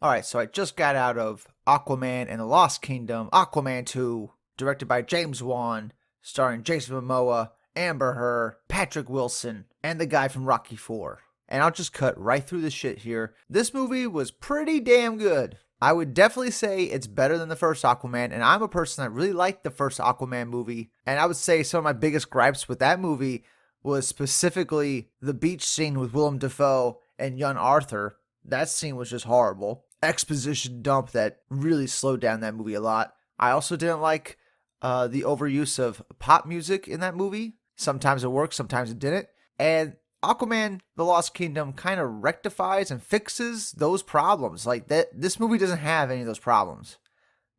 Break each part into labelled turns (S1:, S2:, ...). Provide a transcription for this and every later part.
S1: Alright, so I just got out of Aquaman and the Lost Kingdom, Aquaman 2, directed by James Wan, starring Jason Momoa, Amber Heard, Patrick Wilson, and the guy from Rocky 4. And I'll just cut right through the shit here. This movie was pretty damn good. I would definitely say it's better than the first Aquaman, and I'm a person that really liked the first Aquaman movie. And I would say some of my biggest gripes with that movie was specifically the beach scene with Willem Dafoe and young Arthur. That scene was just horrible. Exposition dump that really slowed down that movie a lot. I also didn't like the overuse of pop music in that movie. Sometimes it worked, sometimes it didn't. And Aquaman The Lost Kingdom kind of rectifies and fixes those problems. Like this movie doesn't have any of those problems.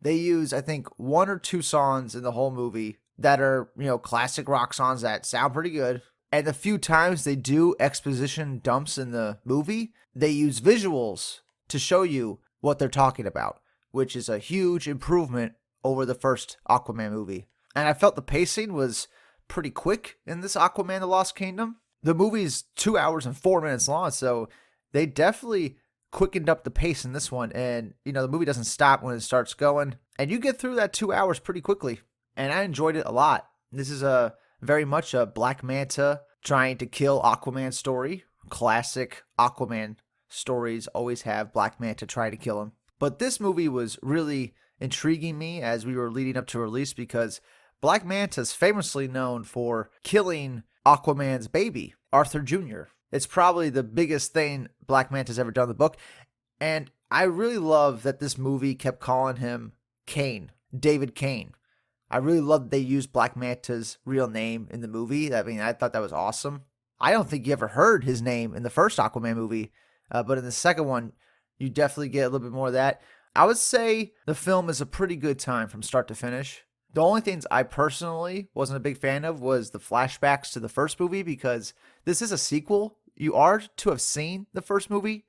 S1: They use, I think, one or two songs in the whole movie that are, classic rock songs that sound pretty good. And the few times they do exposition dumps in the movie, they use visuals to show you what they're talking about, which is a huge improvement over the first Aquaman movie. And I felt the pacing was pretty quick in this Aquaman The Lost Kingdom. The movie's 2 hours and 4 minutes long, so they definitely quickened up the pace in this one. And, the movie doesn't stop when it starts going. And you get through that 2 hours pretty quickly. And I enjoyed it a lot. This is a very much a Black Manta trying to kill Aquaman story. Classic Aquaman stories always have Black Manta trying to kill him. But this movie was really intriguing me as we were leading up to release because Black Manta's famously known for killing Aquaman's baby, Arthur Jr. It's probably the biggest thing Black Manta's ever done in the book. And I really love that this movie kept calling him Kane, David Kane. I really love that they used Black Manta's real name in the movie. I thought that was awesome. I don't think you ever heard his name in the first Aquaman movie, but in the second one, you definitely get a little bit more of that. I would say the film is a pretty good time from start to finish. The only things I personally wasn't a big fan of was the flashbacks to the first movie because this is a sequel. You are to have seen the first movie.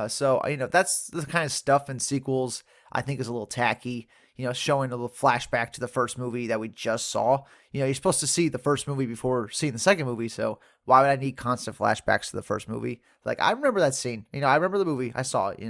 S1: So that's the kind of stuff in sequels I think is a little tacky. Showing a little flashback to the first movie that we just saw. You're supposed to see the first movie before seeing the second movie, so why would I need constant flashbacks to the first movie? Like, I remember that scene. I remember the movie. I saw it,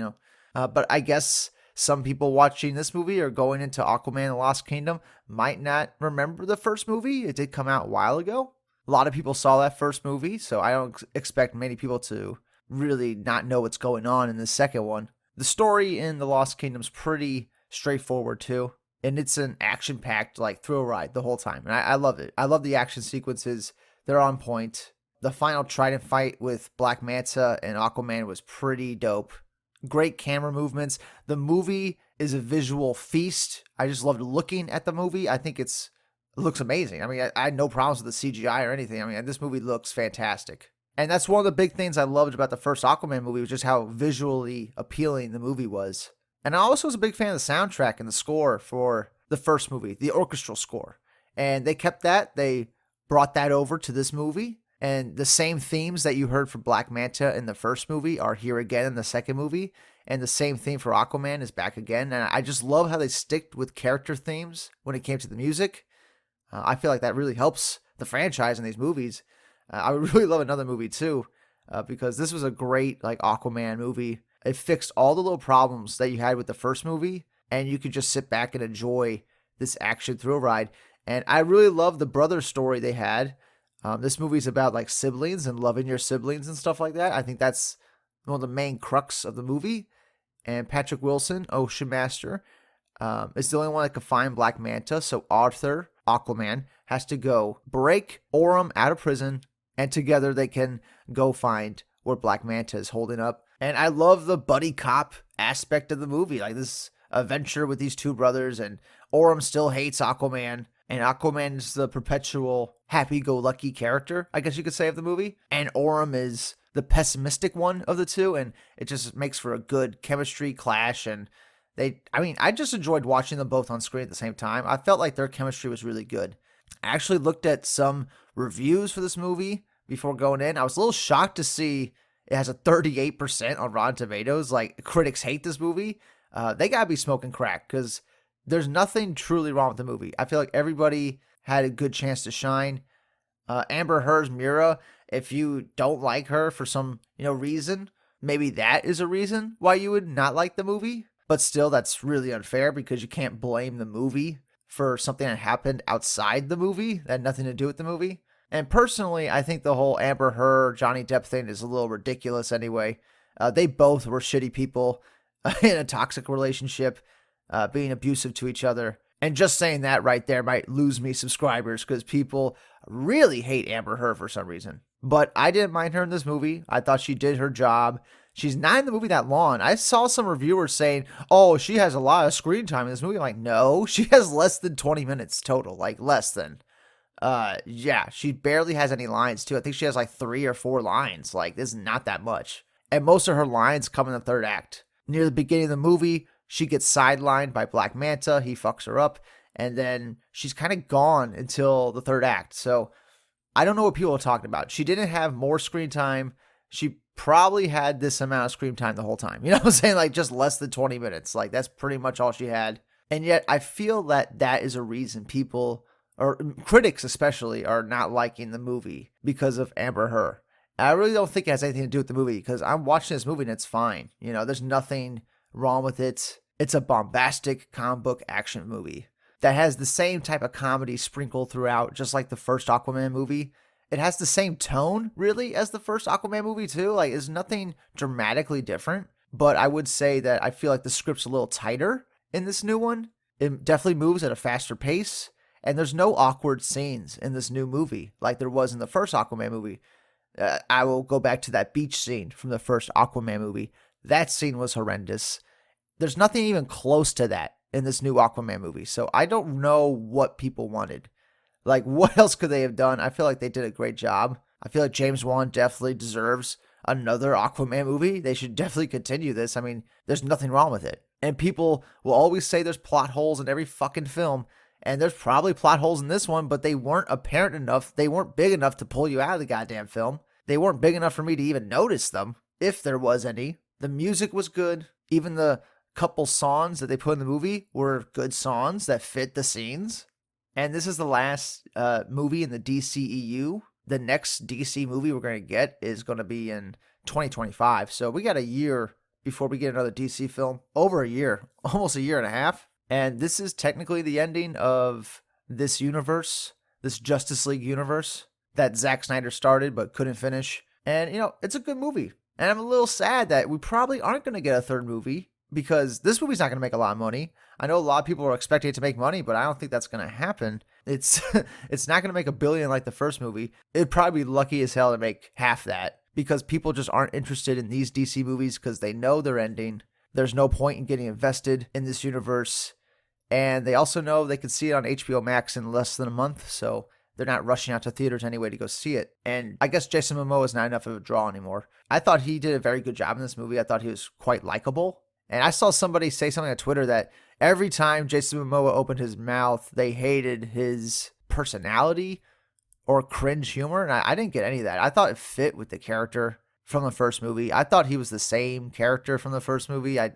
S1: But I guess some people watching this movie or going into Aquaman The Lost Kingdom might not remember the first movie. It did come out a while ago. A lot of people saw that first movie, so I don't expect many people to really not know what's going on in the second one. The story in The Lost Kingdom's pretty straightforward too, and it's an action-packed thrill ride the whole time, and I love it. I love the action sequences. They're on point. The final trident fight with Black Manta and Aquaman was pretty dope. Great camera movements. The movie is a visual feast. I just loved looking at the movie. I think it looks amazing. I had no problems with the CGI or anything. This movie looks fantastic. And that's one of the big things I loved about the first Aquaman movie was just how visually appealing the movie was. And I also was a big fan of the soundtrack and the score for the first movie, the orchestral score. And they kept that. They brought that over to this movie. And the same themes that you heard from Black Manta in the first movie are here again in the second movie. And the same theme for Aquaman is back again. And I just love how they stick with character themes when it came to the music. I feel like that really helps the franchise in these movies. I would really love another movie too, because this was a great Aquaman movie. It fixed all the little problems that you had with the first movie, and you could just sit back and enjoy this action thrill ride. And I really love the brother story they had. This movie's about siblings and loving your siblings and stuff like that. I think that's one of the main crux of the movie. And Patrick Wilson, Ocean Master, is the only one that can find Black Manta. So Arthur, Aquaman, has to go break Orem out of prison, and together they can go find where Black Manta is holding up. And I love the buddy cop aspect of the movie, this adventure with these two brothers, and Orem still hates Aquaman, and Aquaman is the perpetual happy-go-lucky character, I guess you could say, of the movie, and Orem is the pessimistic one of the two, and it just makes for a good chemistry clash, and I just enjoyed watching them both on screen at the same time. I felt like their chemistry was really good. I actually looked at some reviews for this movie before going in. I was a little shocked to see it has a 38% on Rotten Tomatoes. Critics hate this movie. They gotta be smoking crack because there's nothing truly wrong with the movie. I feel like everybody had a good chance to shine. Amber Heard's Mira, if you don't like her for some reason, maybe that is a reason why you would not like the movie. But still, that's really unfair because you can't blame the movie for something that happened outside the movie that had nothing to do with the movie. And personally, I think the whole Amber Heard, Johnny Depp thing is a little ridiculous anyway. They both were shitty people in a toxic relationship, being abusive to each other. And just saying that right there might lose me subscribers because people really hate Amber Heard for some reason. But I didn't mind her in this movie. I thought she did her job. She's not in the movie that long. I saw some reviewers saying, oh, she has a lot of screen time in this movie. I'm like, no, she has less than 20 minutes total, like less than. Yeah, she barely has any lines too. I think she has like 3 or 4 lines. Like, this is not that much. And most of her lines come in the third act. Near the beginning of the movie, she gets sidelined by Black Manta. He fucks her up. And then she's kind of gone until the third act. So I don't know what people are talking about. She didn't have more screen time. She probably had this amount of screen time the whole time. You know what I'm saying? Like just less than 20 minutes. Like that's pretty much all she had. And yet I feel that that is a reason people, or critics especially, are not liking the movie because of Amber Heard. I really don't think it has anything to do with the movie because I'm watching this movie and it's fine. You know, there's nothing wrong with it. It's a bombastic comic book action movie that has the same type of comedy sprinkled throughout, just like the first Aquaman movie. It has the same tone, really, as the first Aquaman movie, too. Like, it's nothing dramatically different. But I would say that I feel like the script's a little tighter in this new one. It definitely moves at a faster pace. And there's no awkward scenes in this new movie like there was in the first Aquaman movie. I will go back to that beach scene from the first Aquaman movie. That scene was horrendous. There's nothing even close to that in this new Aquaman movie. So I don't know what people wanted. Like, what else could they have done? I feel like they did a great job. I feel like James Wan definitely deserves another Aquaman movie. They should definitely continue this. I mean, there's nothing wrong with it. And people will always say there's plot holes in every fucking film. And there's probably plot holes in this one, but they weren't apparent enough. They weren't big enough to pull you out of the goddamn film. They weren't big enough for me to even notice them, if there was any. The music was good. Even the couple songs that they put in the movie were good songs that fit the scenes. And this is the last movie in the DCEU. The next DC movie we're going to get is going to be in 2025. So we got a year before we get another DC film. Over a year. Almost a year and a half. And this is technically the ending of this universe. This Justice League universe that Zack Snyder started but couldn't finish. And, you know, it's a good movie. And I'm a little sad that we probably aren't going to get a third movie because this movie's not going to make a lot of money. I know a lot of people are expecting it to make money, but I don't think that's going to happen. It's not going to make $1 billion like the first movie. It'd probably be lucky as hell to make half that because people just aren't interested in these DC movies because they know they're ending. There's no point in getting invested in this universe. And they also know they can see it on HBO Max in less than a month, so they're not rushing out to theaters anyway to go see it. And I guess Jason Momoa is not enough of a draw anymore. I thought he did a very good job in this movie. I thought he was quite likable. And I saw somebody say something on Twitter that every time Jason Momoa opened his mouth, they hated his personality or cringe humor. And I didn't get any of that. I thought it fit with the character from the first movie. I thought he was the same character from the first movie. I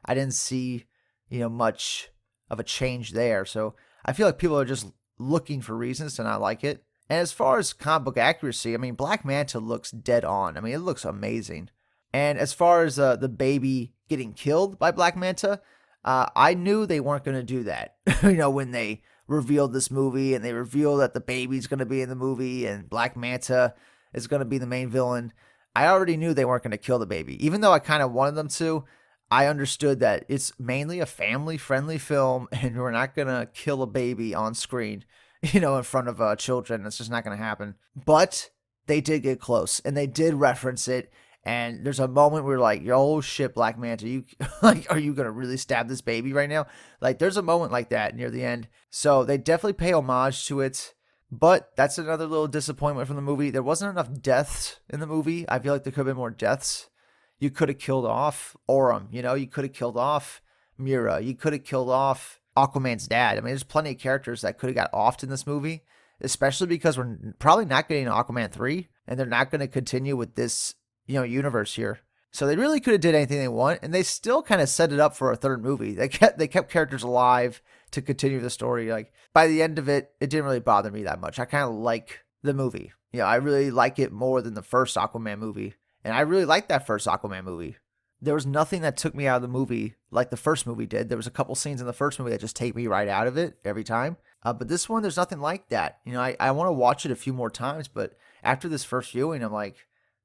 S1: didn't see, much of a change there. So I feel like people are just looking for reasons to not like it. And as far as comic book accuracy, I mean, Black Manta looks dead on. I mean, it looks amazing. And as far as the baby getting killed by Black Manta, I knew they weren't going to do that. When they revealed this movie and they revealed that the baby's going to be in the movie and Black Manta is going to be the main villain, I already knew they weren't going to kill the baby. Even though I kind of wanted them to, I understood that it's mainly a family-friendly film and we're not going to kill a baby on screen, in front of children. It's just not going to happen. But they did get close and they did reference it. And there's a moment where like, oh shit, Black Manta, you are you going to really stab this baby right now? Like there's a moment like that near the end. So they definitely pay homage to it. But that's another little disappointment from the movie. There wasn't enough deaths in the movie. I feel like there could have been more deaths. You could have killed off Orem, you could have killed off Mira. You could have killed off Aquaman's dad. I mean, there's plenty of characters that could have got offed in this movie, especially because we're probably not getting Aquaman 3 and they're not going to continue with this, universe here. So they really could have did anything they want and they still kind of set it up for a third movie. They kept characters alive to continue the story. Like by the end of it, it didn't really bother me that much. I kind of like the movie. I really like it more than the first Aquaman movie. And I really liked that first Aquaman movie. There was nothing that took me out of the movie like the first movie did. There was a couple scenes in the first movie that just take me right out of it every time. But this one, there's nothing like that. I want to watch it a few more times, but after this first viewing, I'm like,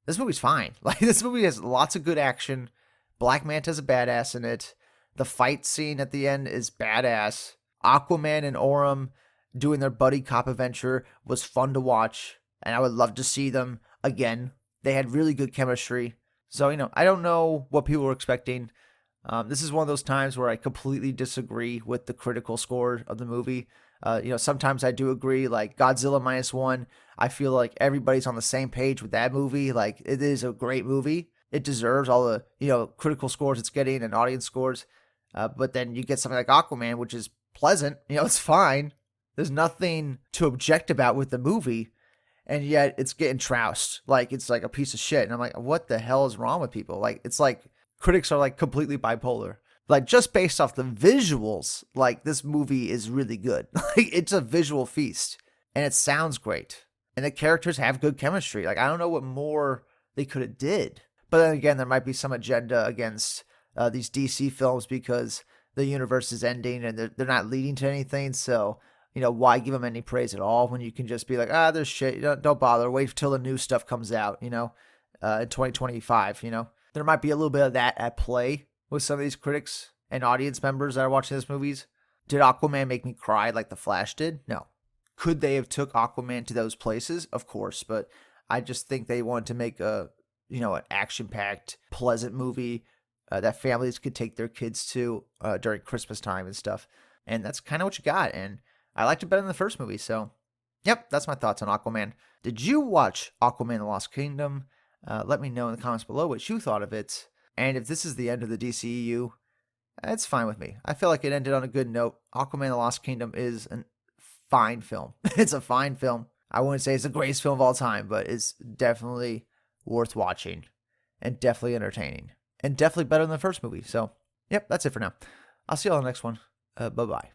S1: this movie's fine. Like, this movie has lots of good action. Black Manta's a badass in it. The fight scene at the end is badass. Aquaman and Orem doing their buddy cop adventure was fun to watch, and I would love to see them again. They had really good chemistry. So, I don't know what people were expecting. This is one of those times where I completely disagree with the critical score of the movie. Sometimes I do agree, like Godzilla -1. I feel like everybody's on the same page with that movie. Like, it is a great movie. It deserves all the, critical scores it's getting and audience scores. But then you get something like Aquaman, which is pleasant. It's fine. There's nothing to object about with the movie. And yet it's getting trounced. Like, it's like a piece of shit. And I'm like, what the hell is wrong with people? Like, it's like critics are like completely bipolar. Like, just based off the visuals, like, this movie is really good. Like, it's a visual feast. And it sounds great. And the characters have good chemistry. Like, I don't know what more they could have did. But then again, there might be some agenda against these DC films because the universe is ending and they're not leading to anything. So, why give them any praise at all when you can just be like, there's shit. Don't bother. Wait till the new stuff comes out, in 2025, There might be a little bit of that at play with some of these critics and audience members that are watching these movies. Did Aquaman make me cry like The Flash did? No. Could they have took Aquaman to those places? Of course, but I just think they wanted to make an action-packed, pleasant movie that families could take their kids to during Christmas time and stuff. And that's kind of what you got. And I liked it better than the first movie. So, yep, that's my thoughts on Aquaman. Did you watch Aquaman the Lost Kingdom? Let me know in the comments below what you thought of it. And if this is the end of the DCEU, it's fine with me. I feel like it ended on a good note. Aquaman the Lost Kingdom is a fine film. It's a fine film. I wouldn't say it's the greatest film of all time, but it's definitely worth watching and definitely entertaining and definitely better than the first movie. So, yep, that's it for now. I'll see you all in the next one. Bye-bye.